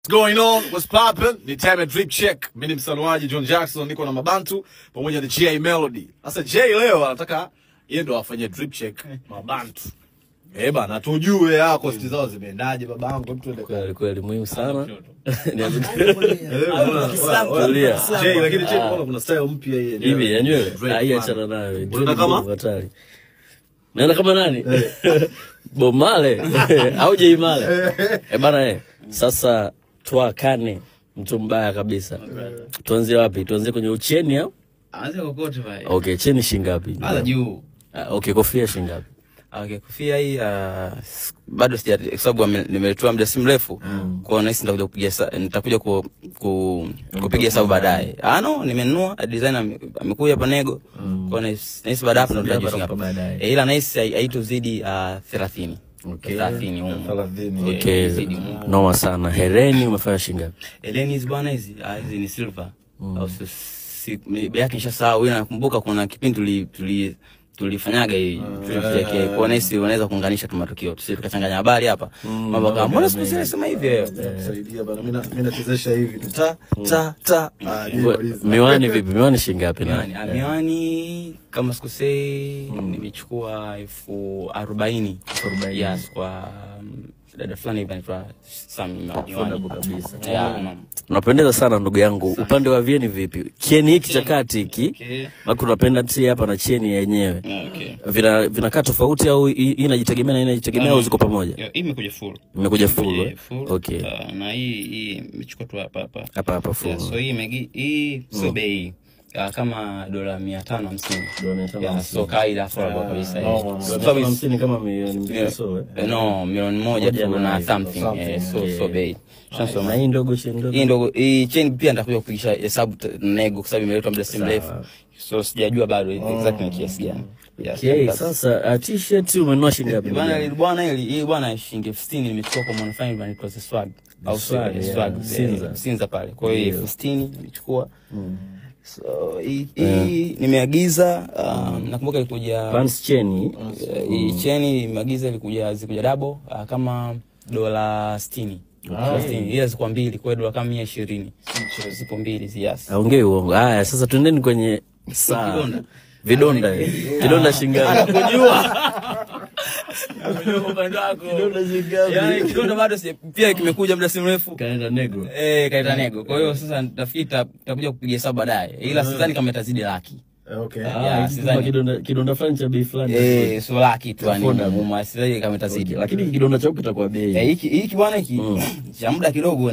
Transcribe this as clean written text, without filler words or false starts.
What's going on? What's poppin'? Ni time ya drip check. Mimi ni msanuaji John Jackson, niko na Mabantu pamoja na J Melody. Sasa J leo anataka yeye ndo afanye drip check Mabantu. Bana tujue yako siti zao zimeendaje babangu, mtu ende kweli muhimu sana. J lakini J kuna style mpya hii. Hivi ya nywele. Hii achana nayo. Unaona kama hatari. Naona kama nani? Bomale au J Male. Bana sasa tuakane mtu mbaya kabisa. Tuanze wapi? Tuanze kwenye ucheni au? Aanze kokote pale. Okay, cheni shingapi? Ala juu. Okay, kofia shingapi? Okay, kofia hii bado sija kwa sababu nimetoa muda si mrefu. Kwa nahisi nitakuja kupiga hesabu baadaye. No, nimenunua designer amekuja hapa Nego. Kwa nahisi baadaye hapo ndo tutajua baadaye. Ila nahisi haitozidi 30. Okay. 30. Okay. Noma sana. Hereni umefanya shingapi? Hereni hizi bwana hizi ni silver. Au bei yake nishasahau. Nakumbuka kuna kipindi tulifanyaga hii tulifikia kwa nesi unaweza kuunganisha tu matukio sisi tukachanganya habari hapa mambo kama mbona siku zile sema hivi saidia bana mimi nachezesha hivi miwani vipi miwani shingapi na miwani kama sikusei nimechukua 40,000 yes kwa dada fulani hivi anaitwa Sami miwani kabisa. Unapendeza sana ndugu yangu. Upande wa vieni vipi? Cheni hiki cha kati hiki. Maki unapenda tsi hapa na cheni yenyewe. Vinakaa tofauti au hii inajitegemea na inajitegemea au ziko pamoja? Hii imekuja full. Imekuja full. Okay. Na hii imechukua tu hapa. Hapa full. So hii sio bei kama $550. So kaida affordable kabisa. $550 kama milioni 2 so no, milioni 1 tu na something. So bei. Sasa na hii ndogo hii chain pia nitakuja kupigisha hesabu Nego kwa sababu imeletwa muda si mrefu. So sijajua bado exactly kiasi gani. Okay, sasa t-shirt umenunua shilingi ngapi? Bwana hii bwana shilingi 50 nimechukua kwa Monfine bwana kwa swag. Au swag Sinza pale. Kwa hiyo 50 nimechukua. So hii nimeagiza nakumbuka ilikuja pants cheni. Hii cheni nimeagiza ilikuja double kama $60. Hiyo ziko mbili kwa dola kama 120. Zipo mbili yes. Aongee uongo. Haya sasa twendeni kwenye vidonda shingapi? Anakujua. Anakujua upande wako. Vidonda shingapi? Yaani kidonda bado pia kimekuja muda si mrefu. Kaenda Nego. Kaenda Nego. Kwa hiyo sasa nitafikiri tutakuja kupiga hesabu baadaye. Ila sidhani kama itazidi laki. Okay. Kidonda fulani cha bei fulani. So laki tu yani. Sidhani kama itazidi. Lakini kidonda chako kitakuwa bei. Hiki bwana hiki cha muda kidogo